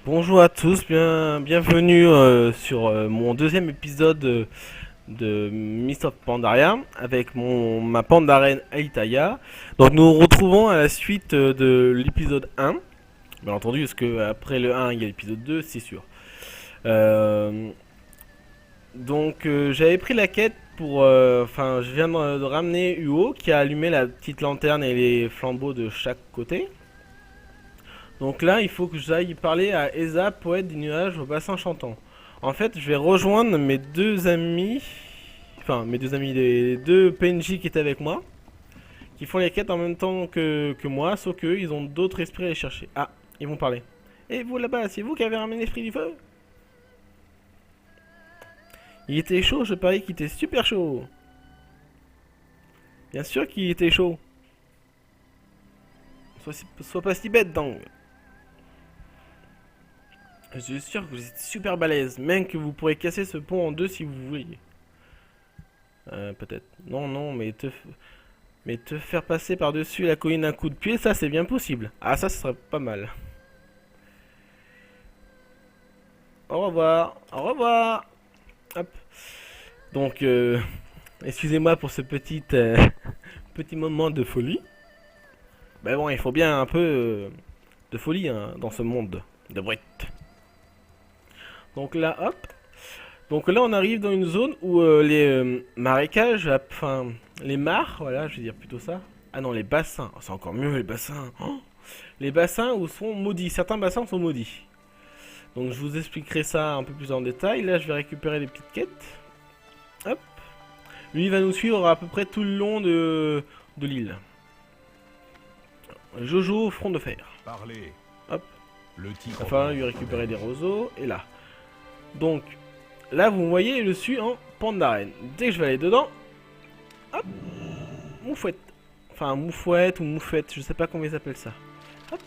Bonjour à tous, bienvenue sur mon deuxième épisode de Mist of Pandaria avec ma Pandaren Aitaya. Donc nous nous retrouvons à la suite de l'épisode 1, bien entendu, parce que après le 1 il y a l'épisode 2, c'est sûr. Euh, j'avais pris la quête pour... Enfin, je viens de ramener Uo qui a allumé la petite lanterne et les flambeaux de chaque côté. Donc là, il faut que j'aille parler à Eza, poète des nuages au bassin chantant. En fait, je vais rejoindre mes deux amis, enfin mes deux amis, les deux PNJ qui étaient avec moi, qui font les quêtes en même temps que moi, sauf qu'eux, ils ont d'autres esprits à aller chercher. Ah, ils vont parler. Et vous là-bas, c'est vous qui avez ramené l'esprit du feu? Il était chaud, je parie qu'il était super chaud. Bien sûr qu'il était chaud. Sois pas si bête, donc. Je suis sûr que vous êtes super balèze, même que vous pourrez casser ce pont en deux si vous voulez. Peut-être. Non, non, mais te faire passer par-dessus la colline d'un coup de pied, ça c'est bien possible. Ah, ça, ce serait pas mal. Au revoir, au revoir. Hop. Donc, excusez-moi pour ce petit moment de folie. Mais bon, il faut bien un peu de folie hein, dans ce monde de brut. Donc là, hop. Donc là, on arrive dans une zone où les marécages, enfin, les mares, voilà, je vais dire plutôt ça. Ah non, les bassins, oh, c'est encore mieux les bassins. Oh, les bassins où sont maudits, certains bassins sont maudits. Donc je vous expliquerai ça un peu plus en détail. Là, je vais récupérer les petites quêtes. Hop. Lui, il va nous suivre à peu près tout le long de l'île. Jojo, front de fer. Parlez. Hop. Le tigre. Enfin, lui récupérer des roseaux. Et là. Donc, là, vous voyez, je suis en Pandaren. Dès que je vais aller dedans, hop, moufouette. Enfin, moufouette ou moufette, je sais pas comment ils appellent ça. Hop.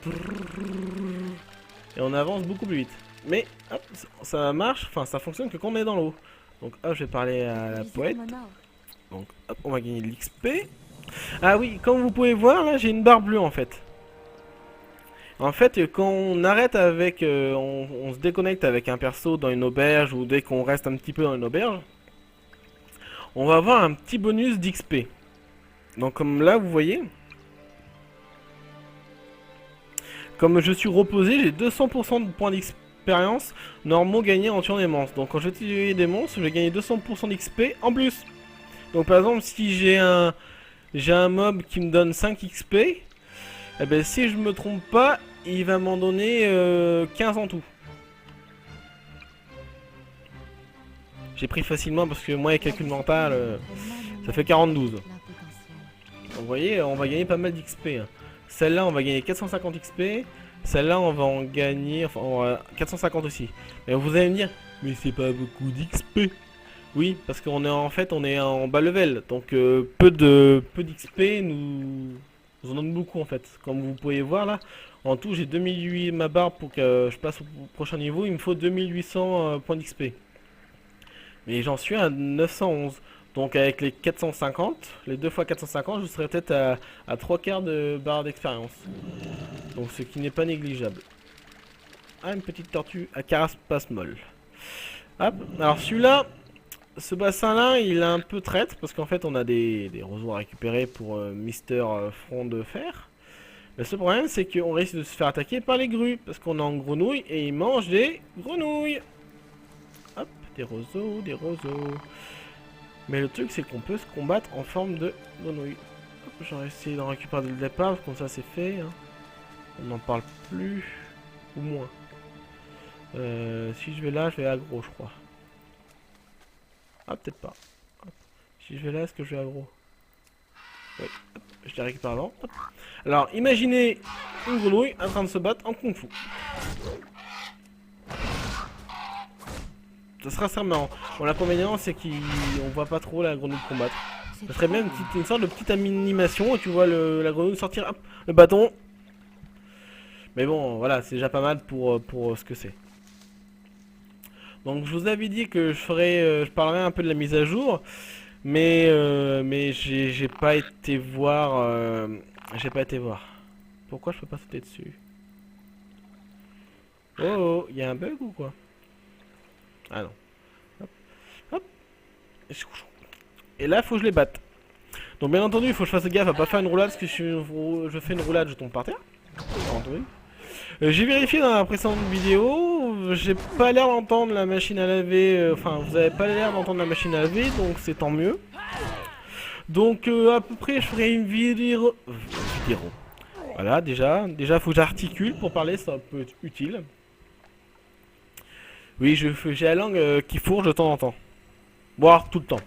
Et on avance beaucoup plus vite. Mais, hop, ça marche, enfin, ça fonctionne que quand on est dans l'eau. Donc, hop, je vais parler à la poète. Donc, hop, on va gagner de l'XP. Ah oui, comme vous pouvez voir, là, j'ai une barre bleue, en fait. En fait, quand on arrête avec... on se déconnecte avec un perso dans une auberge, ou dès qu'on reste un petit peu dans une auberge, on va avoir un petit bonus d'XP. Donc comme là, vous voyez, comme je suis reposé, j'ai 200% de points d'expérience normaux gagnés en tuant des monstres. Donc quand je vais tuer des monstres, je vais gagner 200% d'XP en plus. Donc par exemple, si j'ai un mob qui me donne 5 XP, eh ben si je me trompe pas, il va m'en donner 15 en tout. J'ai pris facilement parce que moi, avec calcul mental, ça fait 42. Donc, vous voyez, on va gagner pas mal d'XP. Hein. Celle-là, on va gagner 450 XP. Celle-là, on va en gagner... Enfin, 450 aussi. Mais vous allez me dire, mais c'est pas beaucoup d'XP. Oui, parce qu'on est en fait, on est en bas level. Donc, peu d'XP nous en donne beaucoup en fait. Comme vous pouvez voir là, en tout, j'ai 2008 ma barre pour que je passe au prochain niveau. Il me faut 2800 points d'XP. Mais j'en suis à 911. Donc avec les 450, les 2 fois 450, je serais peut-être à 3 quarts de barre d'expérience. Donc ce qui n'est pas négligeable. Ah, une petite tortue à carapace molle. Hop, alors celui-là, ce bassin-là, il est un peu traître, parce qu'en fait on a des roseaux à récupérer pour Mister Front de Fer. Le seul problème, c'est qu'on risque de se faire attaquer par les grues, parce qu'on est en grenouille et ils mangent des grenouilles. Hop, des roseaux, des roseaux. Mais le truc, c'est qu'on peut se combattre en forme de grenouille. J'aurais essayé d'en récupérer dès le départ, comme ça c'est fait. Hein. On n'en parle plus, ou moins. Si je vais là, je vais aggro, je crois. Ah, peut-être pas. Hop. Si je vais là, est-ce que je vais aggro? Oui, hop. Je les récupère avant. Hop. Alors, imaginez une grenouille en train de se battre en kung-fu. Ça sera ça marrant. Bon, l'inconvénient, c'est qu'on voit pas trop la grenouille combattre. Ça serait même une sorte de petite animation où tu vois la grenouille sortir hop, le bâton. Mais bon, voilà, c'est déjà pas mal pour ce que c'est. Donc je vous avais dit que je parlerai un peu de la mise à jour, mais j'ai pas été voir, j'ai pas été voir. Pourquoi je peux pas sauter dessus? Oh, il y a un bug ou quoi? Ah non. Hop, hop. Et là, faut que je les batte. Donc bien entendu, il faut que je fasse gaffe à pas faire une roulade, parce que si je fais une roulade, je tombe par terre. Bien entendu. J'ai vérifié dans la précédente vidéo, j'ai pas l'air d'entendre la machine à laver, enfin vous avez pas l'air d'entendre la machine à laver, donc c'est tant mieux. Donc à peu près je ferai une vidéo. Voilà, déjà faut que j'articule pour parler, ça peut être utile. Oui, j'ai la langue qui fourche de temps en temps. Voire tout le temps.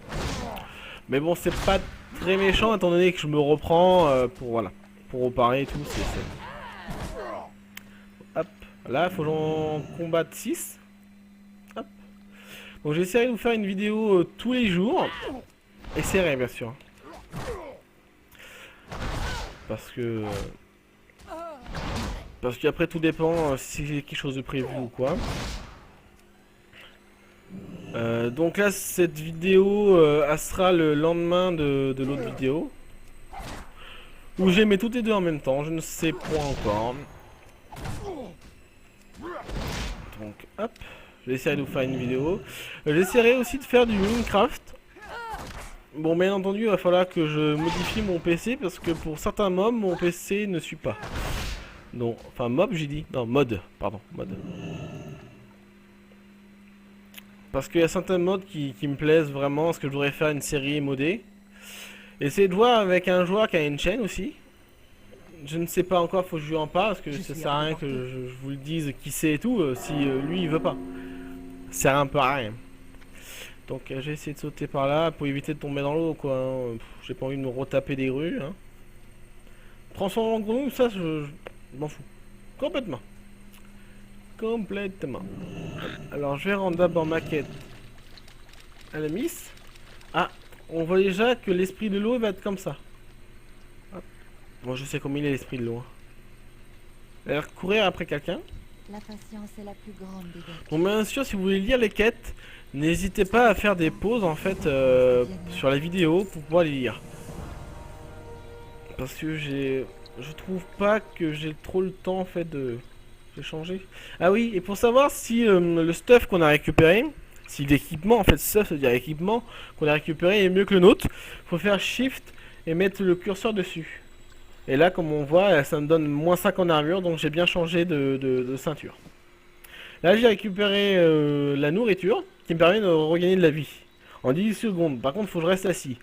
Mais bon, c'est pas très méchant étant donné que je me reprends pour voilà, pour reparer et tout. Hop, là, faut que j'en combatte 6. Hop. Donc j'essaierai de vous faire une vidéo tous les jours. Et serré, bien sûr. Parce qu'après tout dépend si c'est quelque chose de prévu ou quoi. Donc là, cette vidéo, elle sera le lendemain de l'autre vidéo. Où j'ai mis toutes les deux en même temps, je ne sais point encore. Donc hop, j'essaierai de vous faire une vidéo. J'essaierai aussi de faire du Minecraft. Bon, bien entendu, il va falloir que je modifie mon PC parce que pour certains mobs, mon PC ne suit pas. Non, enfin mob j'ai dit. Non, mode, pardon, mode. Parce qu'il y a certains modes qui me plaisent vraiment, parce que je voudrais faire une série modée. Essayer de voir avec un joueur qui a une chaîne aussi. Je ne sais pas encore, faut que je lui en parle, parce que ça sert à rien que je vous le dise qui c'est et tout, si lui il veut pas. Ça sert un peu à rien. Donc j'ai essayé de sauter par là pour éviter de tomber dans l'eau quoi. Hein. J'ai pas envie de me retaper des grues. Hein. Transformer en grenouille, ça je m'en fous. Complètement. Complètement. Alors je vais rendre d'abord ma quête à la miss. Ah, on voit déjà que l'esprit de l'eau va être comme ça. Hop. Bon, je sais comment il est l'esprit de l'eau. Hein. Il a l'air courir après quelqu'un. La patience est la plus grande des vertus. Bon, bien sûr, si vous voulez lire les quêtes, n'hésitez pas à faire des pauses en fait sur la vidéo pour pouvoir les lire. Parce que je trouve pas que j'ai trop le temps en fait de changer. Ah oui, et pour savoir si le stuff qu'on a récupéré, si l'équipement en fait stuff c'est-à-dire équipement qu'on a récupéré est mieux que le nôtre, faut faire shift et mettre le curseur dessus. Et là comme on voit ça me donne moins 5 en armure donc j'ai bien changé de ceinture. Là j'ai récupéré la nourriture qui me permet de regagner de la vie en 10 secondes. Par contre faut que je reste assis.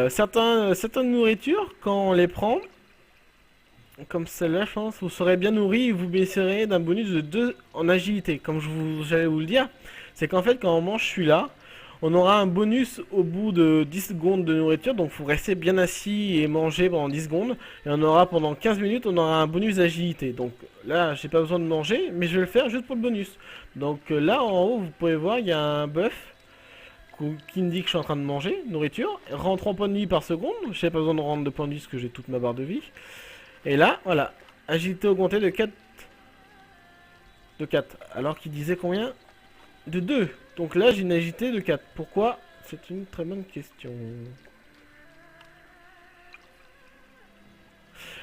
Certaines nourritures quand on les prend, comme celle-là je pense, vous serez bien nourri et vous baisserez d'un bonus de 2 en agilité. Comme j'allais vous le dire, c'est qu'en fait quand on mange celui-là, on aura un bonus au bout de 10 secondes de nourriture, donc il faut rester bien assis et manger pendant 10 secondes. Et on aura pendant 15 minutes, on aura un bonus d'agilité. Donc là, j'ai pas besoin de manger, mais je vais le faire juste pour le bonus. Donc là, en haut, vous pouvez voir, il y a un buff qui me dit que je suis en train de manger, nourriture. Rend 3 points de vie par seconde, j'ai pas besoin de rendre de points de vie parce que j'ai toute ma barre de vie. Et là, voilà, agilité augmentée de 4. De 4. Alors qu'il disait combien? De 2. Donc là, j'ai une agilité de 4. Pourquoi? C'est une très bonne question.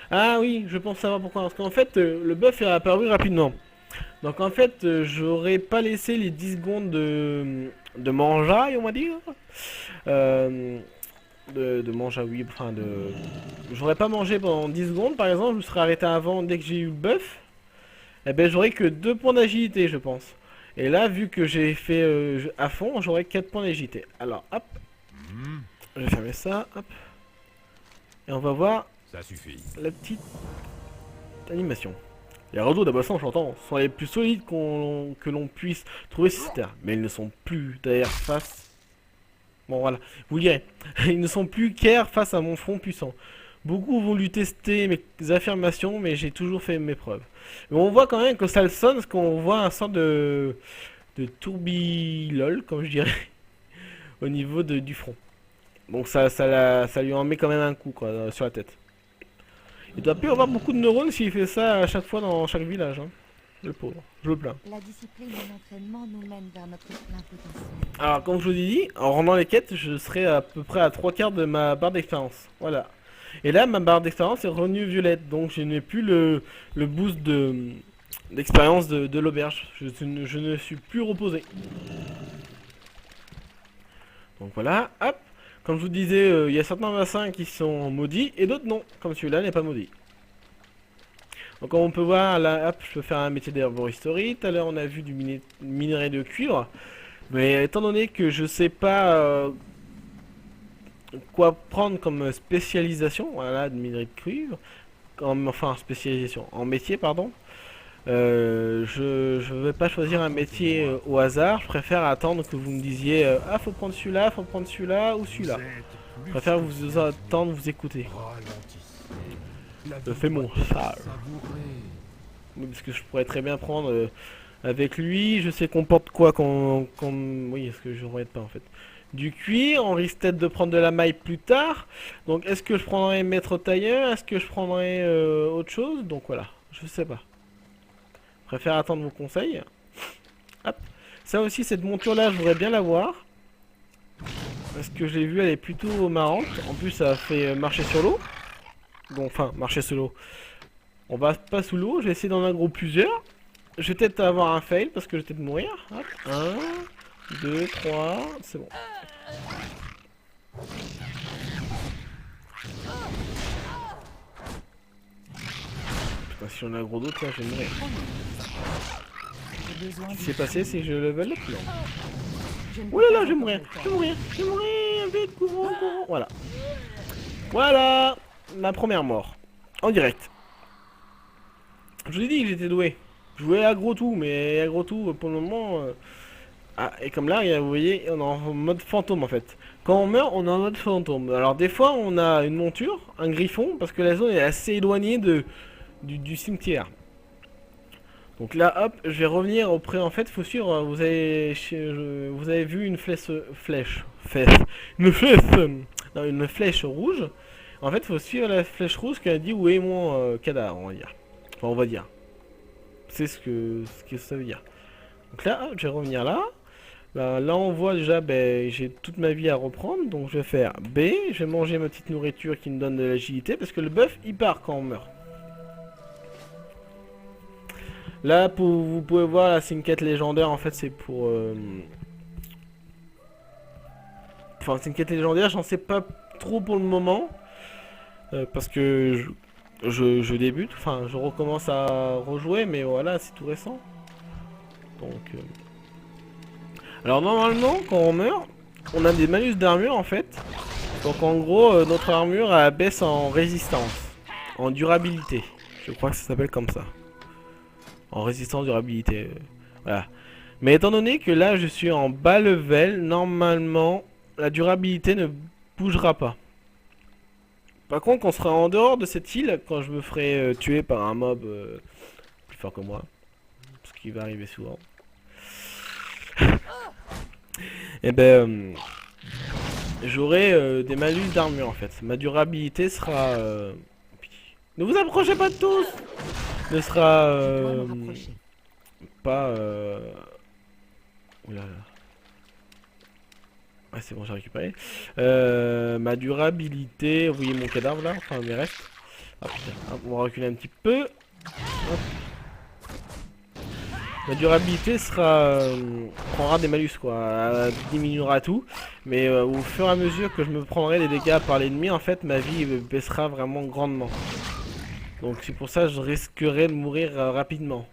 Ah oui, je pense savoir pourquoi. Parce qu'en fait, le buff est apparu rapidement. Donc en fait, j'aurais pas laissé les 10 secondes de mangeaille, on va dire. De mangeaille, oui, enfin de... J'aurais pas mangé pendant 10 secondes, par exemple. Je me serais arrêté avant, dès que j'ai eu le buff. Eh ben, j'aurais que 2 points d'agilité, je pense. Et là, vu que j'ai fait à fond, j'aurai 4 points d'agilité. Alors, hop. Je vais fermer ça, hop. Et on va voir Ça suffit. la petite animation. Les réseaux d'abattement, j'entends, sont les plus solides que l'on puisse trouver sur cette terre. Mais ils ne sont plus derrière face... Bon, voilà, vous lirez. Ils ne sont plus qu'air face à mon front puissant. Beaucoup ont voulu tester mes affirmations, mais j'ai toujours fait mes preuves. Mais on voit quand même que ça le sonne, parce qu'on voit un sort de tourbilol, comme je dirais, au niveau du front. Donc ça lui en met quand même un coup quoi, sur la tête. Il doit plus avoir beaucoup de neurones s'il fait ça à chaque fois dans chaque village. Hein. Le pauvre, je le plains. La discipline de l'entraînement nous mène vers notre plein potentiel. Alors comme je vous ai dit, en rendant les quêtes, je serai à peu près à 3/4 de ma barre d'expérience. Voilà. Et là, ma barre d'expérience est revenue violette, donc je n'ai plus le boost d'expérience de l'auberge. Je ne suis plus reposé. Donc voilà, hop. Comme je vous disais, il y a certains bassins qui sont maudits et d'autres non, comme celui-là n'est pas maudit. Donc comme on peut voir, là, hop, je peux faire un métier d'herboristerie. Tout à l'heure, on a vu du minerai de cuivre. Mais étant donné que je sais pas quoi prendre comme spécialisation, voilà, de minerai de cuivre, enfin spécialisation en métier, pardon. Je vais pas choisir un métier au hasard. Je préfère attendre que vous me disiez ah, faut prendre celui-là, faut prendre celui-là ou celui-là. Je préfère vous attendre, vous écouter. Je fais mon sale. Oui, parce que je pourrais très bien prendre avec lui. Je sais qu'on porte quoi oui, est-ce que je ne pas en fait. Du cuir, on risque peut-être de prendre de la maille plus tard. Donc est-ce que je prendrais maître tailleur? Est-ce que je prendrais autre chose? Donc voilà, je sais pas. Je préfère attendre vos conseils. Hop. Ça aussi, cette monture là, je voudrais bien la voir. Parce que je l'ai vue, elle est plutôt marrante. En plus, ça fait marcher sur l'eau. Bon, enfin, marcher sous l'eau. On va pas sous l'eau, je vais essayer d'en aggro plusieurs. Je vais peut-être avoir un fail parce que je vais peut-être mourir. Hop. 1, 2, 3, c'est bon. Putain, si j'en aggro d'autres, là, je vais mourir. Ce qui s'est passé, c'est que je level up là. Ouh là là, je vais mourir, je vais mourir, je vais mourir, vite, courons, courons. Voilà. Voilà, ma première mort. En direct. Je vous ai dit que j'étais doué. Je jouais aggro tout, mais aggro tout pour le moment. Ah, et comme là, vous voyez, on est en mode fantôme en fait. Quand on meurt, on est en mode fantôme. Alors des fois, on a une monture, un griffon, parce que la zone est assez éloignée du cimetière. Donc là, hop, je vais revenir auprès. En fait, faut suivre. Vous avez vu une une flèche rouge. En fait, faut suivre la flèche rouge qui a dit où est mon cadavre, on va dire. Enfin, on va dire. C'est ce que ça veut dire. Donc là, hop, je vais revenir là. Là, on voit déjà, j'ai toute ma vie à reprendre. Donc je vais faire B. Je vais manger ma petite nourriture qui me donne de l'agilité. Parce que le buff, il part quand on meurt. Là, vous pouvez voir, là, c'est une quête légendaire. En fait, c'est pour... Enfin, c'est une quête légendaire. J'en sais pas trop pour le moment. Parce que je débute. Enfin, je recommence à rejouer. Mais voilà, c'est tout récent. Donc... Alors, normalement, quand on meurt, on a des malus d'armure, en fait. Donc, en gros, notre armure, elle baisse en résistance. En durabilité. Je crois que ça s'appelle comme ça. En résistance, durabilité. Voilà. Mais étant donné que là, je suis en bas level, normalement, la durabilité ne bougera pas. Par contre, on sera en dehors de cette île quand je me ferai tuer par un mob plus fort que moi. Ce qui va arriver souvent. Et j'aurai des malus d'armure en fait. Ma durabilité sera... Ne vous approchez pas de tous! Ne sera pas... Oula. Ouais, c'est bon, j'ai récupéré. Ma durabilité... Vous voyez mon cadavre là? Enfin, mes restes. Ah putain, on va reculer un petit peu. Hop. Ma durabilité prendra des malus quoi, elle diminuera tout, mais au fur et à mesure que je me prendrai des dégâts par l'ennemi, en fait ma vie baissera vraiment grandement. Donc c'est pour ça que je risquerai de mourir rapidement.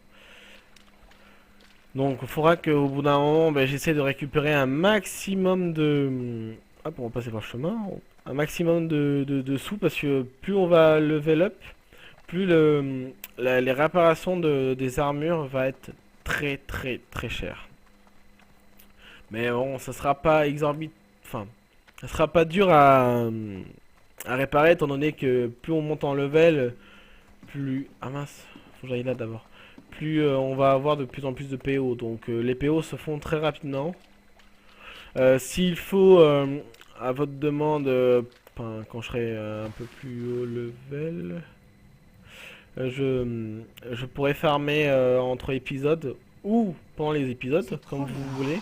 Donc il faudra qu'au bout d'un moment, j'essaie de récupérer un maximum de... Hop, on va passer par le chemin. Un maximum de sous, parce que plus on va level up, plus les réparations des armures va être très cher. Mais bon, ça sera pas exorbitant, enfin, ça sera pas dur à réparer, étant donné que plus on monte en level, plus... Ah mince, faut que j'aille là d'abord. Plus on va avoir de plus en plus de PO, donc les PO se font très rapidement. S'il faut, à votre demande, quand je serai un peu plus haut level... je pourrais farmer entre épisodes ou pendant les épisodes, comme vous voulez,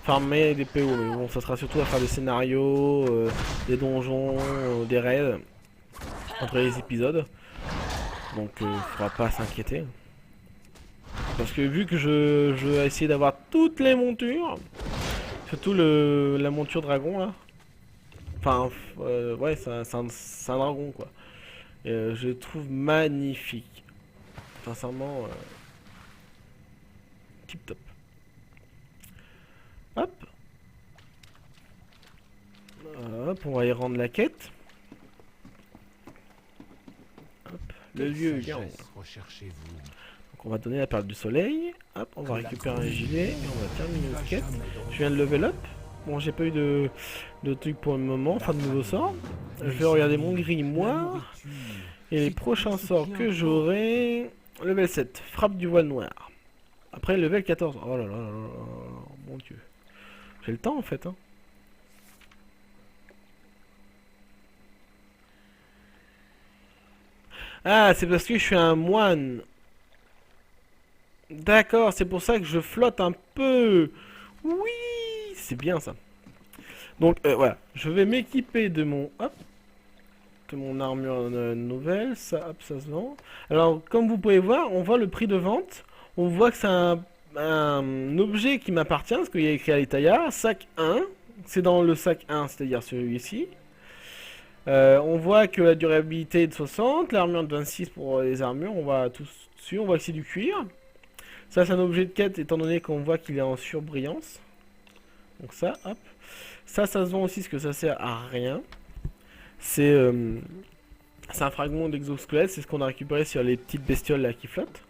farmer des PO. Mais bon, ça sera surtout à faire des scénarios, des donjons, des raids entre les épisodes. Donc, il ne faudra pas s'inquiéter. Parce que vu que je vais essayer d'avoir toutes les montures, surtout la monture dragon là. Enfin, ouais, c'est un dragon quoi. Et, je le trouve magnifique. Sincèrement, tip top. Hop. Hop, on va y rendre la quête. Hop, le lieu Yang. Donc on va donner la perle du soleil. Hop, on va récupérer un gilet et on va terminer notre quête. Je viens de level up. Bon, j'ai pas eu de trucs pour le moment, enfin de nouveaux sorts. Je vais regarder mon grimoire. Et les prochains sorts que j'aurai... Level 7, frappe du voile noir. Après level 14. Oh là là là là là, mon dieu. J'ai le temps en fait. Hein. Ah, c'est parce que je suis un moine. D'accord, c'est pour ça que je flotte un peu. Oui, c'est bien ça. Donc voilà, je vais m'équiper de mon... Hop. De mon armure nouvelle, ça, hop, ça se vend. Alors, comme vous pouvez voir, on voit le prix de vente. On voit que c'est un objet qui m'appartient, parce qu'il y a écrit à l'étayard, sac 1. C'est dans le sac 1, c'est-à-dire celui-ci. On voit que la durabilité est de 60, l'armure de 26 pour les armures, on voit tout dessus, on voit que c'est du cuir. Ça, c'est un objet de quête, étant donné qu'on voit qu'il est en surbrillance. Donc ça, hop. Ça se vend aussi, parce que ça sert à rien. C'est un fragment d'exosquelette, c'est ce qu'on a récupéré sur les petites bestioles là qui flottent.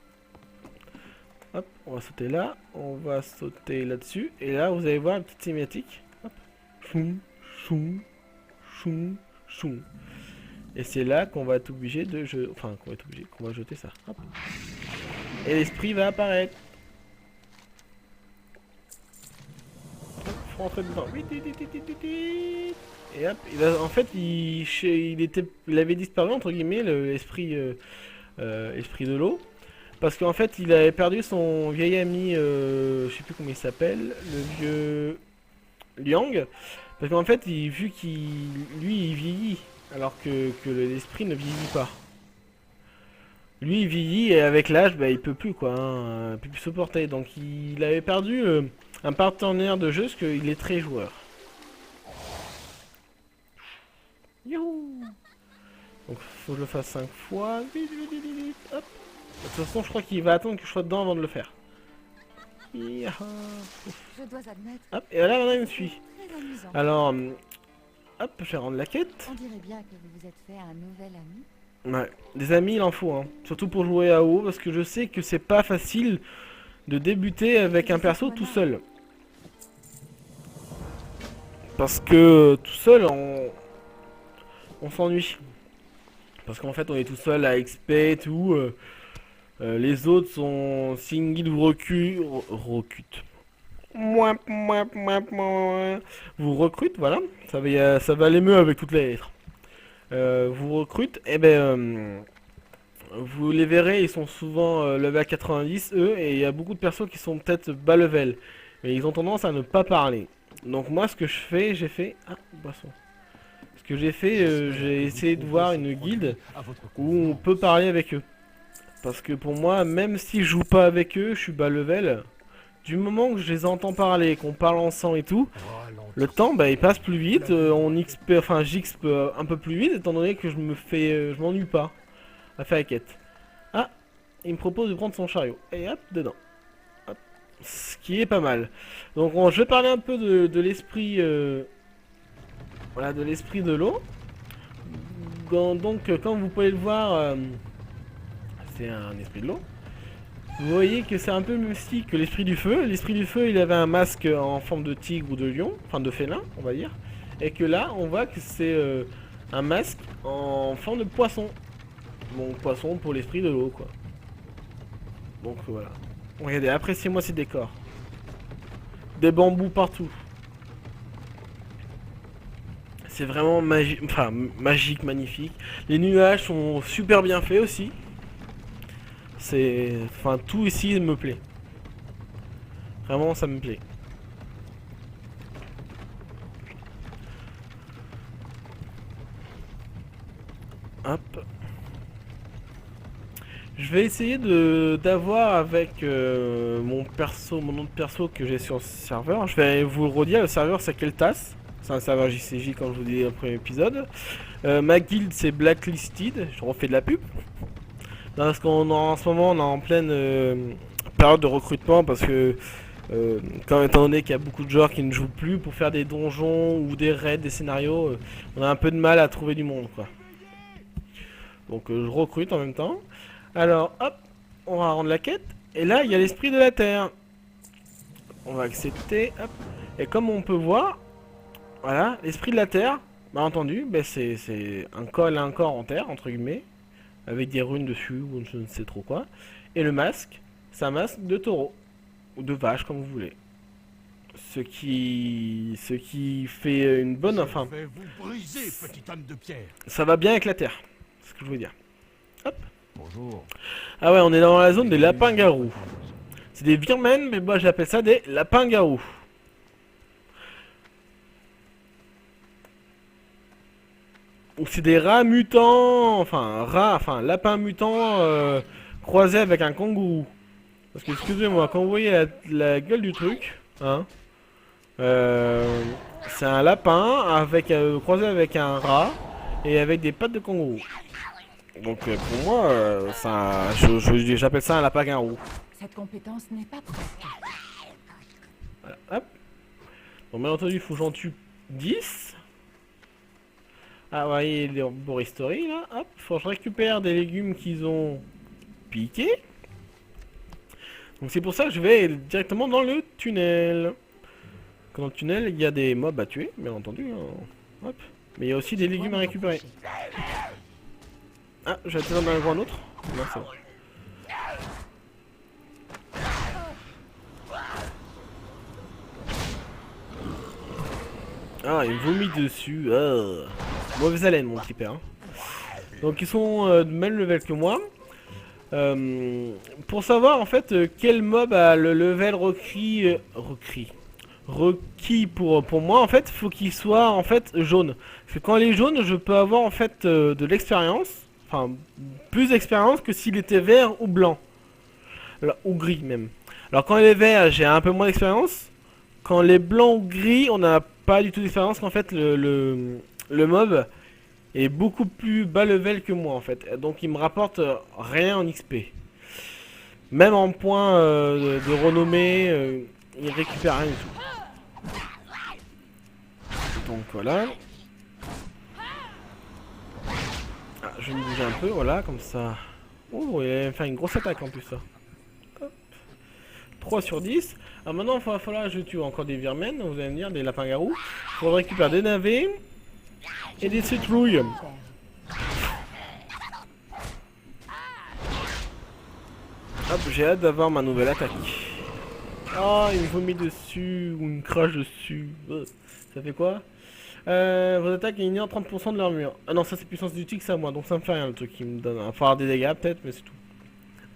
Hop, on va sauter là, on va sauter là-dessus, et là vous allez voir une petite cinématique. Hop. Choum, choum, choum, choum. Et c'est là qu'on va être obligé de jeter, enfin qu'on va être obligé, qu'on va jeter ça. Hop. Et l'esprit va apparaître. Hop, faut rentrer dedans. Et hop, en fait, il avait disparu entre guillemets l'esprit esprit de l'eau, parce qu'en fait, il avait perdu son vieil ami, je sais plus comment il s'appelle, le vieux Liang, parce qu'en fait, vu qu'il, lui, il vieillit, alors que l'esprit ne vieillit pas. Lui, il vieillit et avec l'âge, bah, il peut plus quoi, hein, il peut plus supporter. Donc, il avait perdu un partenaire de jeu, parce qu'il est très joueur. Youhou. Donc faut que je le fasse 5 fois. Vite, vite, vite, vite. Hop. De toute façon, je crois qu'il va attendre que je sois dedans avant de le faire. Je dois admettre. Hop, et là maintenant il me suit. Très amusant. Alors, hop, je vais rendre la quête. On dirait bien que vous vous êtes fait un nouvel ami. Ouais, des amis il en faut, hein. Surtout pour jouer à WoW, parce que je sais que c'est pas facile de débuter avec un perso tout seul. Parce que tout seul, on s'ennuie. Parce qu'en fait, on est tout seul à XP et tout. Les autres sont single ou recrutent. Vous recrute, voilà. Ça va aller mieux avec toutes les lettres. Vous recrute, et ben vous les verrez, ils sont souvent level à 90 eux, et il y a beaucoup de personnes qui sont peut-être bas level. Et ils ont tendance à ne pas parler. Donc moi, ce que je fais, j'ai fait... Ah, boisson. Ce que j'ai fait, j'ai essayé de voir une guilde où on peut parler avec eux. Parce que pour moi, même si je joue pas avec eux, je suis bas level. Du moment que je les entends parler, qu'on parle ensemble et tout, le temps bah, il passe plus vite. J'XP un peu plus vite étant donné que je m'ennuie pas à faire la quête. Ah, il me propose de prendre son chariot. Et hop, dedans. Hop. Ce qui est pas mal. Donc je vais parler un peu de l'esprit. Voilà, de l'esprit de l'eau. Donc, comme vous pouvez le voir, c'est un esprit de l'eau. Vous voyez que c'est un peu le même style que l'esprit du feu. L'esprit du feu, il avait un masque en forme de tigre ou de lion, enfin de félin, on va dire. Et que là, on voit que c'est un masque en forme de poisson. Bon, poisson pour l'esprit de l'eau, quoi. Donc voilà. Regardez, appréciez-moi ces décors. Des bambous partout. C'est vraiment magique, enfin magique, magnifique. Les nuages sont super bien faits aussi. Enfin tout ici me plaît. Vraiment ça me plaît. Hop. Je vais essayer de d'avoir avec mon autre perso que j'ai sur le serveur. Je vais vous le redire, le serveur c'est Keltas. C'est un serveur JCJ comme je vous dis dans le premier épisode. Ma guilde c'est Blacklisted, je refais de la pub. Parce qu'en ce moment on est en pleine période de recrutement parce que quand étant donné qu'il y a beaucoup de joueurs qui ne jouent plus pour faire des donjons ou des raids, des scénarios, on a un peu de mal à trouver du monde quoi. Donc je recrute en même temps. Alors hop, on va rendre la quête. Et là il y a l'esprit de la terre. On va accepter, hop. Et comme on peut voir, voilà, l'esprit de la terre, bah entendu, bah, c'est un col à un corps en terre, entre guillemets, avec des runes dessus ou je ne sais trop quoi. Et le masque, c'est un masque de taureau, ou de vache comme vous voulez. Ce qui fait une bonne, enfin, Je vais vous briser, petit homme de pierre. ça va bien avec la terre, c'est ce que je voulais dire. Hop. Bonjour. Ah ouais, on est dans la zone des lapins-garous. C'est des virmen, mais moi j'appelle ça des lapins-garous. Ou c'est des rats mutants, enfin lapins mutants croisés avec un kangourou. Parce que excusez-moi, quand vous voyez la gueule du truc, hein, c'est un lapin avec croisé avec un rat et avec des pattes de kangourou. Donc pour moi, j'appelle ça un lapin-garou. Cette compétence n'est pas prête. Voilà, hop. Bon, bien entendu, il faut que j'en tue 10. Ah, vous voyez les Boris Story là. Hop, faut que je récupère des légumes qu'ils ont piqués. Donc c'est pour ça que je vais directement dans le tunnel. Dans le tunnel, il y a des mobs à tuer, bien entendu. Hein. Hop. Mais il y a aussi des légumes à récupérer. Ah, je vais attendre dans un coin autre. Non, c'est bon. Ah, il me vomit dessus. Ah. Mauvaise haleine, mon petit père. Hein. Donc, ils sont de même level que moi. Pour savoir en fait quel mob a le level requis pour moi, en fait, faut qu'il soit en fait jaune. Parce que quand il est jaune, je peux avoir en fait de l'expérience. Enfin, plus d'expérience que s'il était vert ou blanc. Alors, ou gris même. Alors, quand il est vert, j'ai un peu moins d'expérience. Quand il est blanc ou gris, on n'a pas du tout d'expérience. Qu'en fait, le mob est beaucoup plus bas level que moi, en fait. Donc, il me rapporte rien en XP. Même en points de renommée, il récupère rien du tout. Donc, voilà. Ah, je vais me bouger un peu, voilà, comme ça. Oh, il va faire une grosse attaque en plus, ça. Hop. 3 sur 10. Alors maintenant, il va falloir que je tue encore des virmen, vous allez me dire, des lapins-garous. Il faut récupérer des navets et des citrouilles. Hop, j'ai hâte d'avoir ma nouvelle attaque. Oh, il me vomit dessus, ou il me crache dessus. Ça fait quoi? Vos attaques ignorent 30% de l'armure. Ah non, ça c'est puissance du tic, c'est à moi, donc ça me fait rien le truc qui me donne. Il va falloir des dégâts peut-être, mais c'est tout.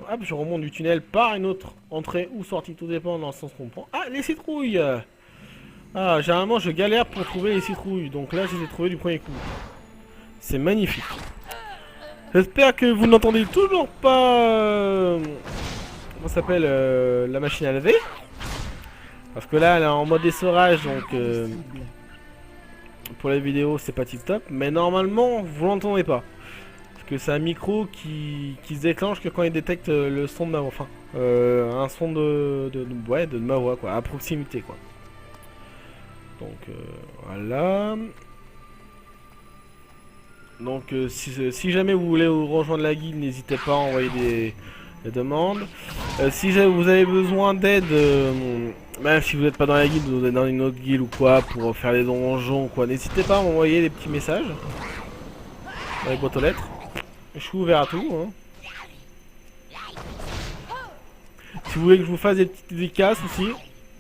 Hop, je remonte du tunnel par une autre entrée ou sortie, tout dépend dans le sens qu'on prend. Ah, les citrouilles! Ah, généralement je galère pour trouver les citrouilles, donc là je les ai trouvées du premier coup. C'est magnifique. J'espère que vous n'entendez toujours pas... comment ça s'appelle la machine à laver. Parce que là elle est en mode essorage, donc... pour la vidéo c'est pas tip top, mais normalement vous l'entendez pas. Parce que c'est un micro qui se déclenche que quand il détecte le son de ma voix. Enfin, un son de ma voix quoi, à proximité quoi. Donc voilà. Donc si jamais vous voulez rejoindre la guilde, n'hésitez pas à envoyer des demandes. Si vous avez besoin d'aide, même si vous n'êtes pas dans la guilde, vous êtes dans une autre guilde ou quoi, pour faire des donjons ou quoi, n'hésitez pas à m'envoyer des petits messages dans les boîtes aux lettres. Je suis ouvert à tout. Hein. Si vous voulez que je vous fasse des petites dédicaces aussi,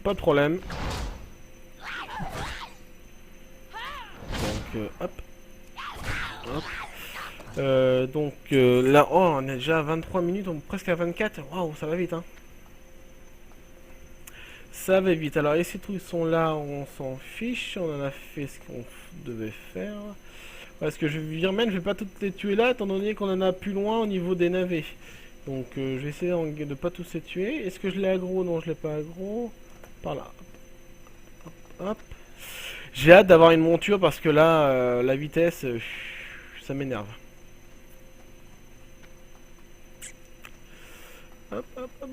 pas de problème. Donc hop. Hop. Donc là, oh, on est déjà à 23 minutes, on est presque à 24. Waouh, ça va vite, hein. Ça va vite. Alors, les citrouilles sont là, on s'en fiche. On en a fait ce qu'on devait faire. Parce que je virmen, je vais pas toutes les tuer là, étant donné qu'on en a plus loin au niveau des navets. Donc je vais essayer de pas tous les tuer. Est-ce que je l'ai aggro? Non, je l'ai pas aggro. Par là. Hop, hop. J'ai hâte d'avoir une monture parce que là, la vitesse, ça m'énerve. Hop, hop, hop,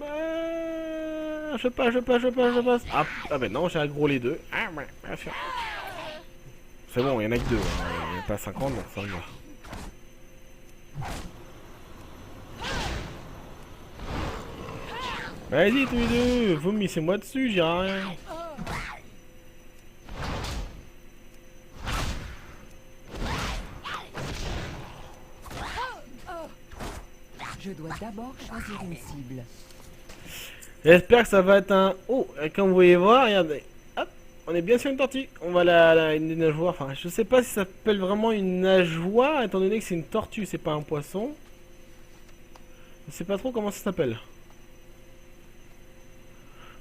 je passe. Ah ben non, j'ai aggro les deux. Ah, ouais, bien sûr. C'est bon, il y en a que deux. Hein. Il n'y en a pas 50, donc ça va. Vas-y tous les deux, vomissez-moi dessus, j'y rien. Je dois d'abord choisir une cible. J'espère que ça va être un... Oh, comme vous voyez voir, regardez. Hop, on est bien sur une tortue. On va une nageoire. Enfin, je sais pas si ça s'appelle vraiment une nageoire, étant donné que c'est une tortue, c'est pas un poisson. Je sais pas trop comment ça s'appelle.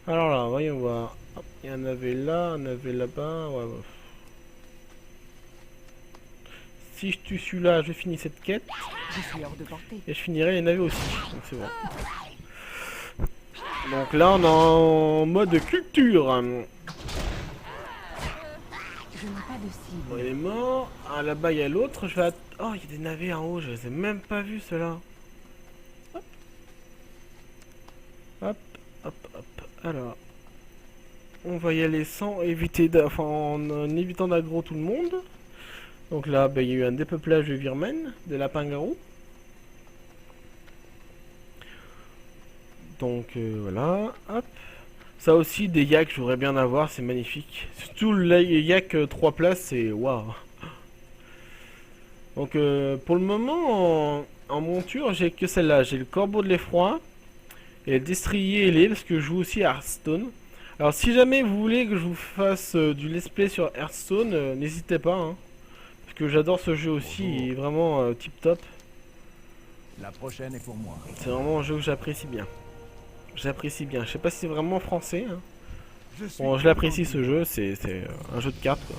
Alors là, voyons voir. Hop, il y en avait là, un avait là-bas. Ouais, ouais. Si je tue celui-là, je finis cette quête. Je suis hors de portée. Et je finirai les navets aussi. Donc c'est bon. Donc là, on est en mode culture. Je n'ai pas de cible. Bon, il est mort. Ah, là-bas, il y a l'autre. Je vais Oh, il y a des navets en haut. Je les ai même pas vus, ceux-là. Hop. Hop, hop, hop. Alors. On va y aller sans éviter enfin, en évitant d'aggro tout le monde. Donc là, il y a eu un dépeuplage de virmen, de lapins-garous. Donc voilà, hop. Ça aussi, des yaks, j'aurais bien avoir, c'est magnifique. Surtout le yak 3 places, c'est waouh. Donc pour le moment, en monture, j'ai que celle-là. J'ai le corbeau de l'effroi et le destrier ailé, parce que je joue aussi à Hearthstone. Alors si jamais vous voulez que je vous fasse du let's play sur Hearthstone, n'hésitez pas. Hein, parce que j'adore ce jeu aussi, il est vraiment tip top. La prochaine est pour moi. C'est vraiment un jeu que j'apprécie bien. J'apprécie bien. Je sais pas si c'est vraiment français. Hein. Bon, je l'apprécie ce jeu, c'est un jeu de cartes quoi.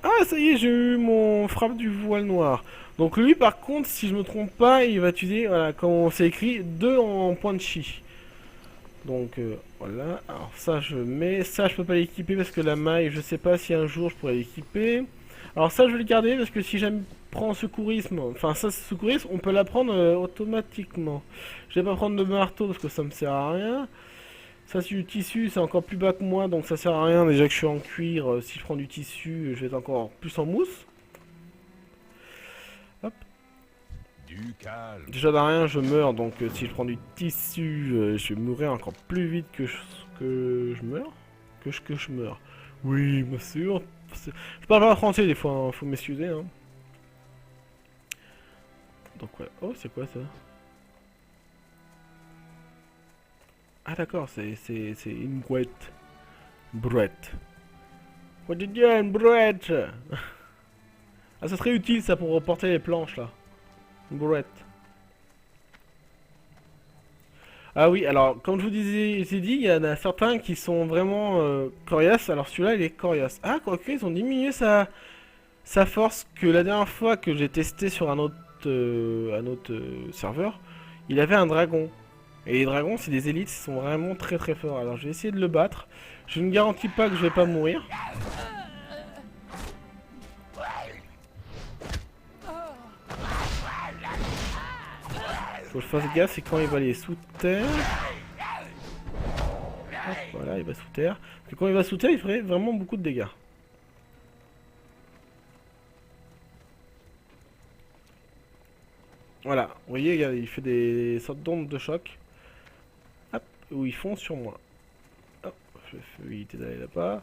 Ah, ça y est, j'ai eu mon frappe du voile noir. Donc lui, par contre, si je me trompe pas, il va utiliser, voilà, comme c'est écrit, 2 en point de chi. Donc voilà. Alors ça, je mets. Ça, je peux pas l'équiper parce que la maille, je sais pas si un jour je pourrais l'équiper. Alors ça, je vais le garder parce que si j'aime prends secourisme, enfin ça secourisme, on peut la prendre automatiquement. Je vais pas prendre de marteau parce que ça me sert à rien. Ça c'est du tissu, c'est encore plus bas que moi, donc ça sert à rien. Déjà que je suis en cuir, si je prends du tissu, je vais être encore plus en mousse. Hop. Du calme. Déjà de rien, je meurs, donc si je prends du tissu, je vais mourir encore plus vite que je meurs. Que je meurs. Oui, bien sûr. Je parle pas français des fois, hein, faut m'excuser. Hein. Donc ouais. Oh, c'est quoi ça? Ah d'accord, c'est une brouette. Brouette. Quotidien, une brouette. Ah, ça serait utile ça pour reporter les planches là. Une brouette. Ah oui, alors comme je vous disais, j'ai dit, il y en a certains qui sont vraiment coriaces. Alors celui-là, il est coriace. Ah, quoique, ils ont diminué sa force que la dernière fois que j'ai testé sur un autre serveur, il avait un dragon. Et les dragons, c'est des élites, ils sont vraiment très très forts. Alors je vais essayer de le battre. Je ne garantis pas que je vais pas mourir. Faut que je fasse gaffe, c'est quand il va aller sous terre. Hop, voilà, il va sous terre. Parce que quand il va sous terre, il ferait vraiment beaucoup de dégâts. Voilà, vous voyez, regardez, il fait des sortes d'ondes de choc. Hop, où ils font sur moi. Hop, je vais éviter d'aller là-bas.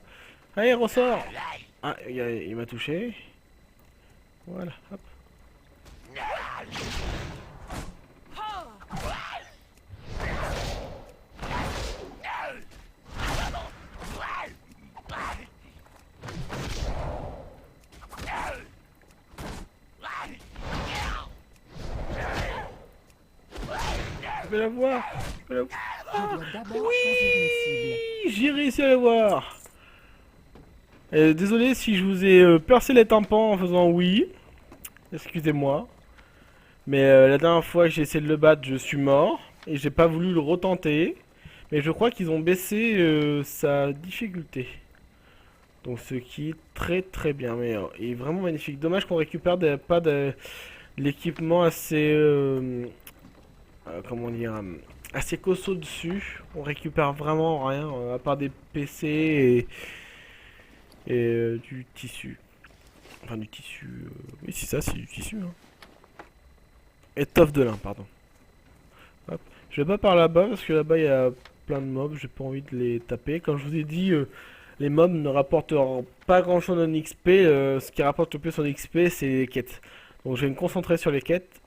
Allez, ressort. Ah, il m'a touché. Voilà, hop. Je vais la voir. Je vais la voir. Je dois d'abord choisir une cible. J'ai réussi à la voir. Désolé si je vous ai percé les tympans en faisant oui. Excusez-moi. Mais la dernière fois que j'ai essayé de le battre, je suis mort. Et j'ai pas voulu le retenter. Mais je crois qu'ils ont baissé sa difficulté. Donc ce qui est très très bien. Mais il est vraiment magnifique. Dommage qu'on récupère pas de l'équipement assez... comment dire assez costaud dessus. On récupère vraiment rien à part des PC et du tissu. Enfin du tissu... Oui c'est ça, c'est du tissu. Hein. Étoffe de lin, pardon. Hop. Je vais pas par là-bas parce que là-bas il y a plein de mobs, j'ai pas envie de les taper. Comme je vous ai dit, les mobs ne rapporteront pas grand-chose en XP. Ce qui rapporte le plus en XP, c'est les quêtes. Donc je vais me concentrer sur les quêtes.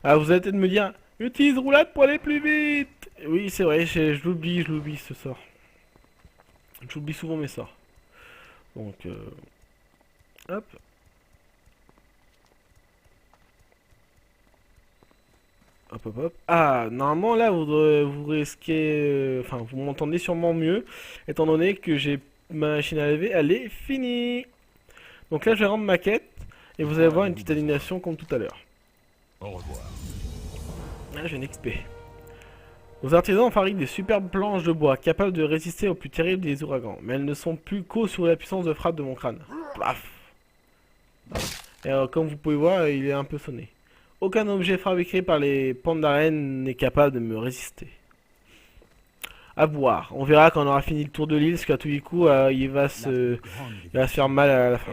Ah, vous allez peut-être me dire, utilise roulade pour aller plus vite. Oui, c'est vrai, je l'oublie ce sort. J'oublie souvent mes sorts. Donc, hop. Hop, hop, hop. Ah, normalement là, vous risquez... Enfin, vous m'entendez sûrement mieux, étant donné que j'ai ma machine à laver, elle est finie. Donc là, je vais rendre ma quête, et vous allez voir une petite animation comme tout à l'heure. Au revoir. Là, j'ai une XP. Nos artisans fabriquent des superbes planches de bois, capables de résister aux plus terribles des ouragans. Mais elles ne sont plus qu'au sous la puissance de frappe de mon crâne. Paf. Et comme vous pouvez voir, il est un peu sonné. Aucun objet fabriqué par les Pandaren n'est capable de me résister. À voir. On verra quand on aura fini le tour de l'île, parce qu'à tous les coups, il va se faire mal à la fin.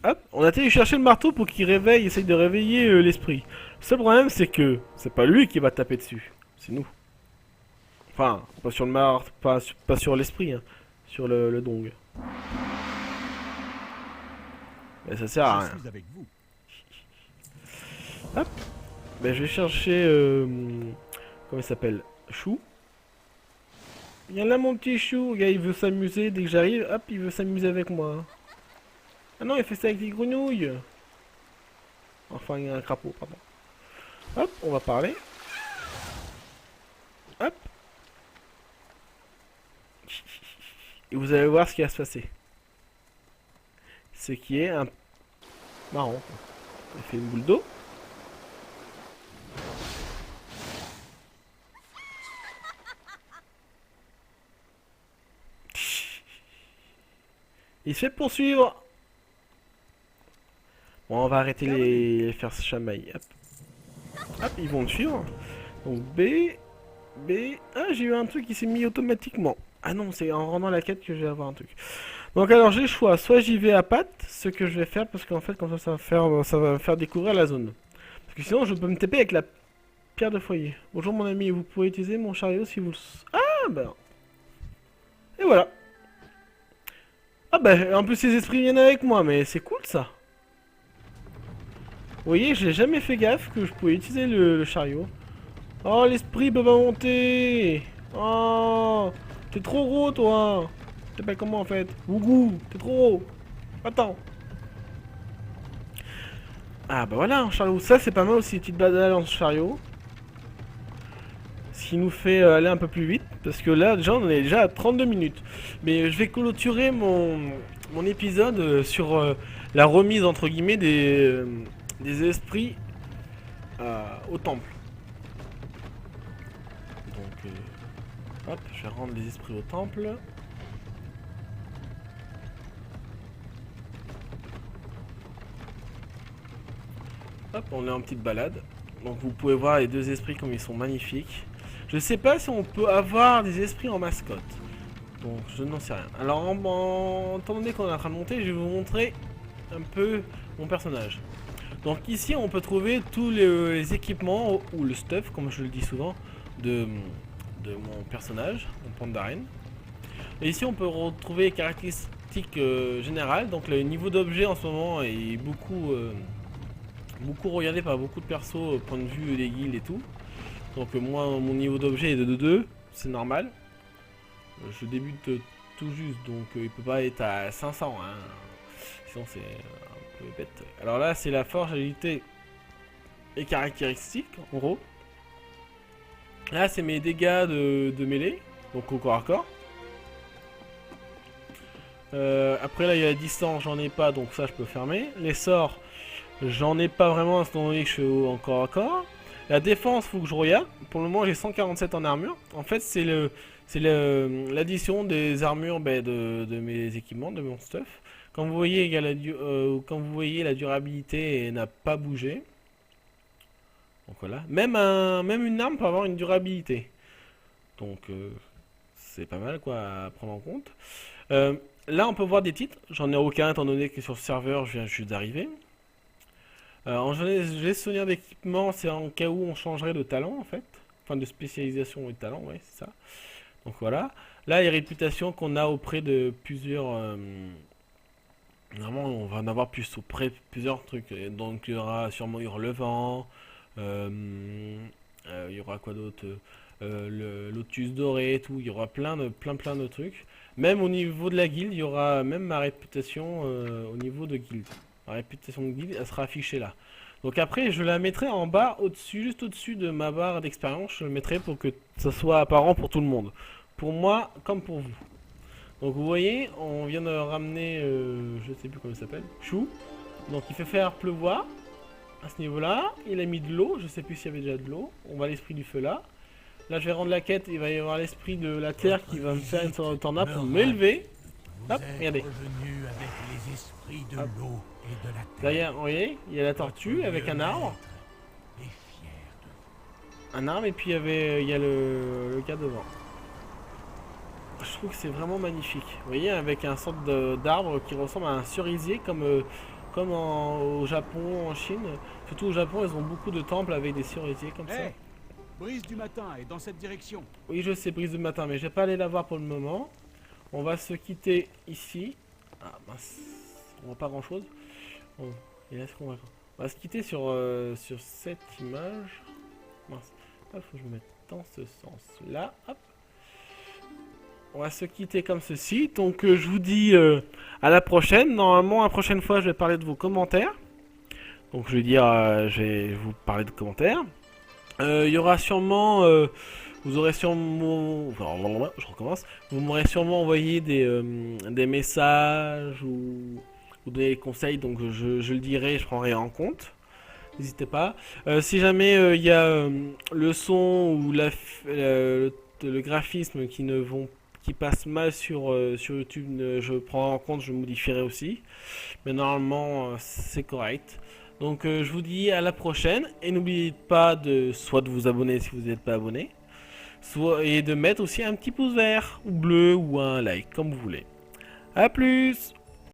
Hop, on a été chercher le marteau pour qu'il réveille, essaye de réveiller l'esprit. Le seul problème, c'est que c'est pas lui qui va taper dessus, c'est nous. Enfin, pas sur le marteau, pas sur l'esprit, hein, sur le dong. Mais ça sert à rien. Hop, ben je vais chercher, comment il s'appelle, Chou. Viens là mon petit chou, le gars il veut s'amuser, dès que j'arrive, hop, il veut s'amuser avec moi. Ah non, il fait ça avec des grenouilles. Enfin, il y a un crapaud, pardon. Hop, on va parler. Hop. Et vous allez voir ce qui va se passer. Ce qui est un... marrant. Il fait une boule d'eau. Il se fait poursuivre. Bon, on va arrêter les faire se chamailler. Hop. Hop, ils vont le suivre. Donc B. Ah, j'ai eu un truc qui s'est mis automatiquement. Ah non, c'est en rendant la quête que je vais avoir un truc. Donc alors j'ai le choix. Soit j'y vais à pattes, ce que je vais faire, parce qu'en fait comme ça, ça va me faire découvrir la zone. Parce que sinon je peux me taper avec la pierre de foyer. Bonjour mon ami, vous pouvez utiliser mon chariot si vous le... Ah bah... Et voilà. Ah bah, en plus ces esprits viennent avec moi, mais c'est cool ça. Vous voyez, j'ai jamais fait gaffe que je pouvais utiliser le chariot. Oh, l'esprit peut pas monter. Oh, t'es trop gros toi. Tu t'appelles comment en fait? Ougou, t'es trop gros. Attends. Ah bah voilà, un chariot. Ça c'est pas mal aussi, petite balade en chariot. Ce qui nous fait aller un peu plus vite. Parce que là, déjà, on est déjà à 32 minutes. Mais je vais clôturer mon épisode sur la remise, entre guillemets, des esprits au temple. Donc, hop, je vais rendre les esprits au temple. Hop, on est en petite balade. Donc vous pouvez voir les deux esprits comme ils sont magnifiques. Je sais pas si on peut avoir des esprits en mascotte. Donc je n'en sais rien. Alors étant donné qu'on est en train de monter, je vais vous montrer un peu mon personnage. Donc ici on peut trouver tous les équipements, ou le stuff comme je le dis souvent, de mon personnage, mon Pandaren. Et ici on peut retrouver les caractéristiques générales. Donc le niveau d'objet en ce moment est beaucoup regardé par beaucoup de persos au point de vue des guildes et tout. Donc moi mon niveau d'objet est de 2, c'est normal. Je débute tout juste, donc il peut pas être à 500 hein. Sinon c'est un peu bête. Alors là c'est la force, agilité et caractéristiques en gros. Là c'est mes dégâts de mêlée, donc au corps à corps. Après là il y a la distance, j'en ai pas, donc ça je peux fermer. Les sorts, J'en ai pas vraiment à ce moment que je suis en corps à corps. La défense, faut que je regarde. Pour le moment, j'ai 147 en armure. En fait, c'est l'addition des armures de mes équipements, de mon stuff. Comme vous voyez, il y a comme vous voyez, la durabilité n'a pas bougé. Donc voilà. Même une arme peut avoir une durabilité. Donc c'est pas mal quoi à prendre en compte. Là, on peut voir des titres. J'en ai aucun étant donné que sur le serveur, je viens juste d'arriver. En gestionnaire d'équipement, c'est en cas où on changerait de talent en fait. Enfin de spécialisation et de talent, ouais, c'est ça. Donc voilà. Là, les réputations qu'on a auprès de plusieurs... Normalement, on va en avoir plus auprès de plusieurs trucs. Et donc il y aura sûrement Hurlevent. Il y aura quoi d'autre? Le Lotus Doré et tout. Il y aura plein de trucs. Même au niveau de la guilde, il y aura même ma réputation au niveau de guilde. La réputation de guilde, elle sera affichée là. Donc après, je la mettrai en bas, au-dessus, juste au-dessus de ma barre d'expérience. Je le mettrai pour que ça soit apparent pour tout le monde. Pour moi, comme pour vous. Donc vous voyez, on vient de ramener, je sais plus comment il s'appelle, Chou. Donc il fait faire pleuvoir à ce niveau-là. Il a mis de l'eau, je sais plus s'il y avait déjà de l'eau. On va à l'esprit du feu là. Là, je vais rendre la quête, il va y avoir l'esprit de la terre qui va me faire une sorte de tornade pour m'élever. Hop, regardez. Hop. Derrière, vous voyez, il y a la tortue avec un arbre. Un arbre et puis il y a le gars devant. Je trouve que c'est vraiment magnifique. Vous voyez, avec un sorte d'arbre qui ressemble à un cerisier comme au Japon, en Chine. Surtout au Japon, ils ont beaucoup de temples avec des cerisiers comme ça. Brise du matin est dans cette direction. Oui, je sais, brise du matin, mais je vais pas aller la voir pour le moment. On va se quitter ici. Ah mince, on voit pas grand chose. Bon, et est-ce qu'on va se quitter sur cette image. Mince, il faut que je me mette dans ce sens-là. Hop. On va se quitter comme ceci. Donc je vous dis à la prochaine. Normalement, la prochaine fois, je vais parler de vos commentaires. Donc je vais dire, je vais vous parler de commentaires. Il y aura sûrement, vous aurez sûrement, enfin, je recommence. Vous m'aurez sûrement envoyé des messages ou des conseils. Donc je le dirai, je prendrai en compte. N'hésitez pas. Si jamais il y a le son ou le graphisme qui passe mal sur YouTube, je prends en compte, je modifierai aussi. Mais normalement, c'est correct. Donc je vous dis à la prochaine. Et n'oubliez pas soit de vous abonner si vous n'êtes pas abonné. Et de mettre aussi un petit pouce vert ou bleu ou un like, comme vous voulez. A plus!